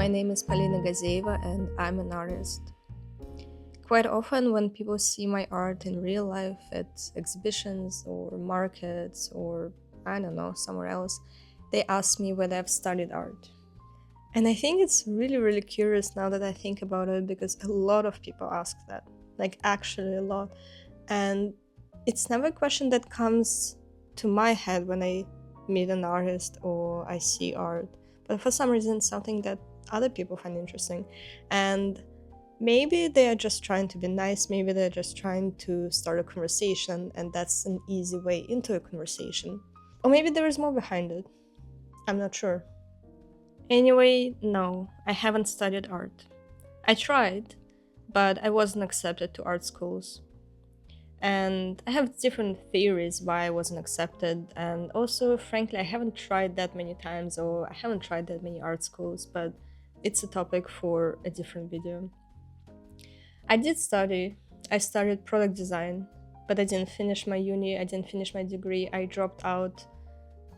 My name is Polina Gazeva and I'm an artist. Quite often, when people see my art in real life at exhibitions or markets or I don't know, somewhere else, they ask me whether I've studied art. And I think it's really, really curious now that I think about it because a lot of people ask that. Like, actually, a lot. And it's never a question that comes to my head when I meet an artist or I see art. But for some reason, it's something that other people find interesting. And maybe they are just trying to be nice, maybe they're just trying to start a conversation, and that's an easy way into a conversation. Or maybe there is more behind it. I'm not sure. Anyway, no, I haven't studied art. I tried, but I wasn't accepted to art schools. And I have different theories why I wasn't accepted, and also, frankly, I haven't tried that many times or I haven't tried that many art schools, but it's a topic for a different video. I did study. I studied product design, but I didn't finish my uni, I didn't finish my degree. I dropped out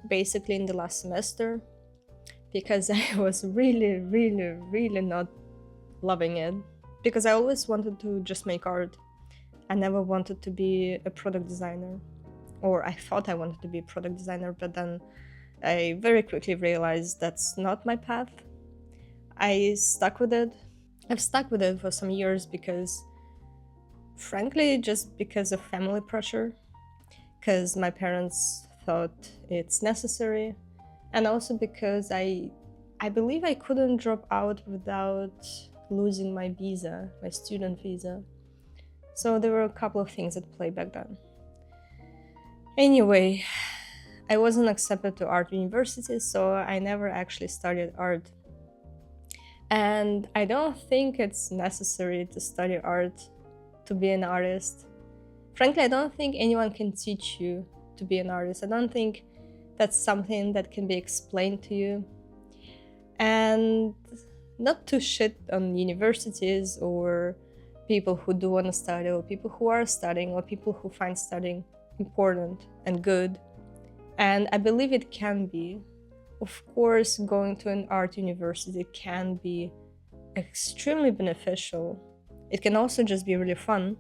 basically in the last semester because I was really, really, really not loving it. Because I always wanted to just make art. I never wanted to be a product designer. Or I thought I wanted to be a product designer, but then I very quickly realized that's not my path. I stuck with it. I've stuck with it for some years because, frankly, just because of family pressure, because my parents thought it's necessary, and also because I believe I couldn't drop out without losing my visa, my student visa. So there were a couple of things at play back then. Anyway, I wasn't accepted to art university, so I never actually studied art. And I don't think it's necessary to study art to be an artist. Frankly, I don't think anyone can teach you to be an artist. I don't think that's something that can be explained to you. And not to shit on universities or people who do want to study or people who are studying or people who find studying important and good. And I believe it can be. Of course, going to an art university can be extremely beneficial. It can also just be really fun.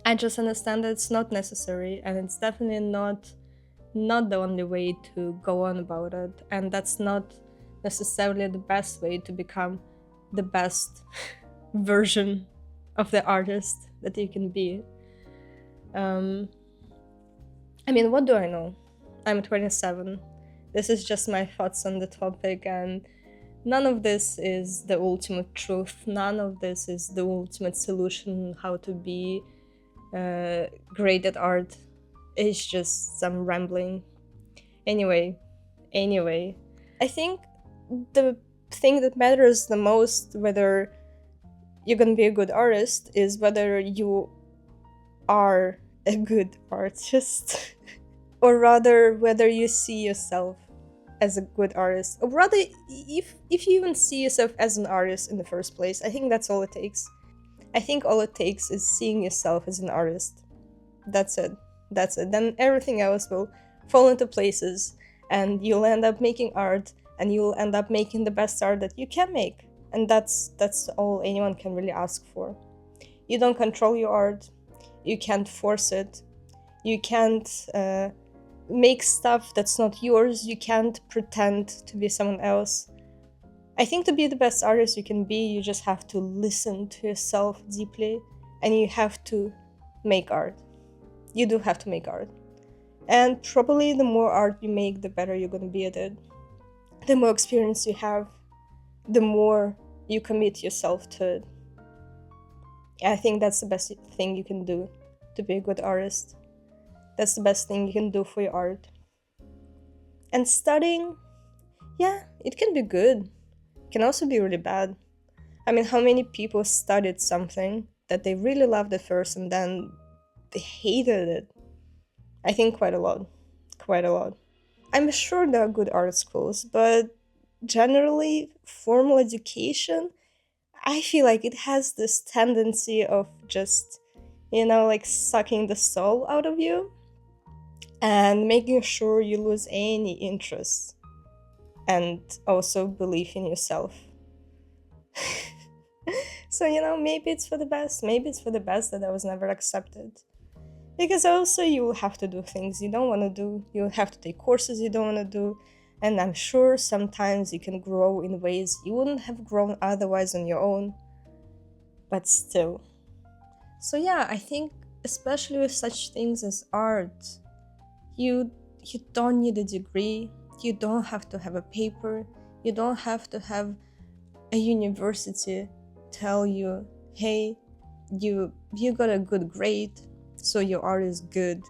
I just understand that it's not necessary, and it's definitely not the only way to go on about it, and that's not necessarily the best way to become the best version of the artist that you can be. I mean, what do I know? I'm 27. This is just my thoughts on the topic, and none of this is the ultimate truth. None of this is the ultimate solution how to be great at art. It's just some rambling. Anyway, I think the thing that matters the most, whether you're gonna be a good artist, is whether you are a good artist. Or rather, whether you see yourself as a good artist. Or rather, if you even see yourself as an artist in the first place. I think that's all it takes. I think all it takes is seeing yourself as an artist. That's it. Then everything else will fall into places, and you'll end up making art, and you'll end up making the best art that you can make. And that's all anyone can really ask for. You don't control your art. You can't force it. You can't make stuff that's not yours. You can't pretend to be someone else. I think to be the best artist you can be, you just have to listen to yourself deeply, and you have to make art. You do have to make art. And probably the more art you make, the better you're going to be at it. The more experience you have, the more you commit yourself to it. I think that's the best thing you can do to be a good artist. That's the best thing you can do for your art. And studying, yeah, it can be good. It can also be really bad. I mean, how many people studied something that they really loved at first and then they hated it? I think quite a lot. I'm sure there are good art schools, but generally, formal education, I feel like it has this tendency of just, like sucking the soul out of you and making sure you lose any interest and also belief in yourself. So, maybe it's for the best. Maybe it's for the best that I was never accepted. Because also, you will have to do things you don't want to do. You'll have to take courses you don't want to do. And I'm sure sometimes you can grow in ways you wouldn't have grown otherwise on your own. But still. So, yeah, I think, especially with such things as art, you don't need a degree. You don't have to have a paper. You don't have to have a university tell you, hey, you got a good grade, so your art is good.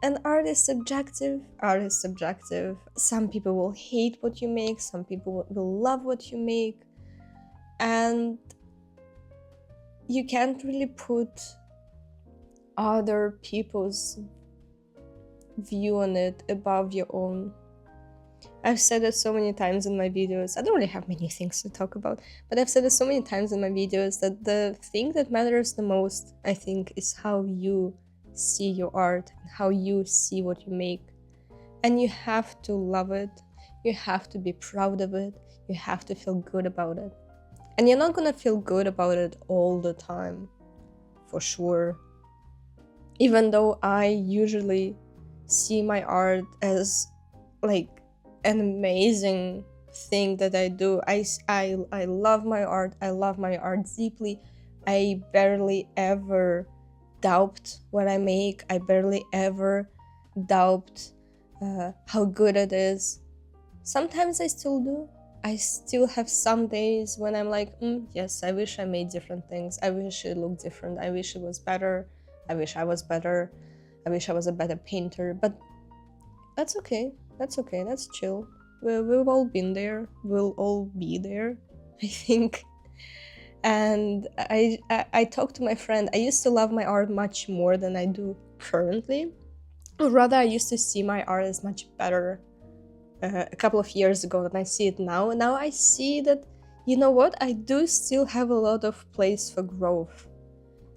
And art is subjective. Art is subjective. Some people will hate what you make, some people will love what you make, and you can't really put other people's view on it above your own. I've said it so many times in my videos. I don't really have many things to talk about, but I've said it so many times in my videos that the thing that matters the most, I think, is how you see your art and how you see what you make. And you have to love it. You have to be proud of it. You have to feel good about it. And you're not gonna feel good about it all the time, for sure. Even though I usually see my art as like an amazing thing that I do. I love my art. I love my art deeply. I barely ever doubt what I make. I barely ever doubt how good it is. Sometimes I still do. I still have some days when I'm like, yes, I wish I made different things. I wish it looked different. I wish it was better. I wish I was better. I wish I was a better painter. But that's okay. That's okay. That's chill. We've all been there. We'll all be there, I think. And I talked to my friend. I used to love my art much more than I do currently. Or rather, I used to see my art as much better a couple of years ago than I see it now. Now I see that, you know what? I do still have a lot of place for growth.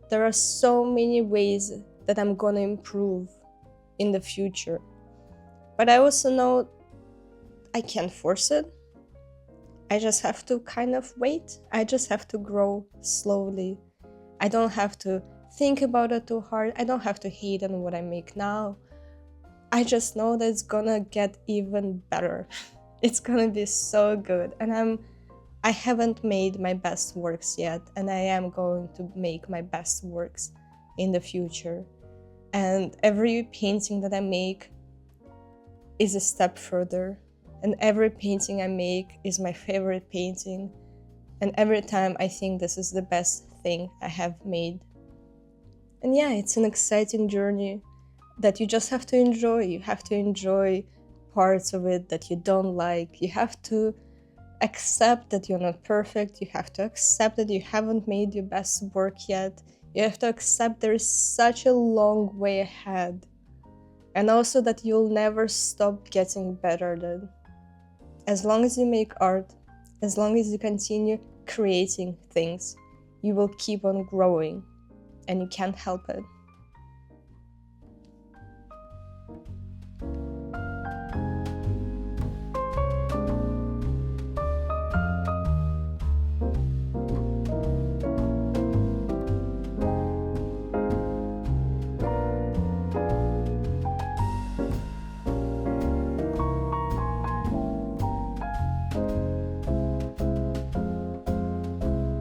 There are so many ways that I'm gonna improve in the future. But I also know I can't force it. I just have to kind of wait. I just have to grow slowly. I don't have to think about it too hard. I don't have to hate on what I make now. I just know that it's gonna get even better. It's gonna be so good. And I haven't made my best works yet, and I am going to make my best works in the future. And every painting that I make is a step further. And every painting I make is my favorite painting. And every time I think this is the best thing I have made. And yeah, it's an exciting journey that you just have to enjoy. You have to enjoy parts of it that you don't like. You have to accept that you're not perfect. You have to accept that you haven't made your best work yet. You have to accept there is such a long way ahead. And also that you'll never stop getting better then. As long as you make art, as long as you continue creating things, you will keep on growing, and you can't help it.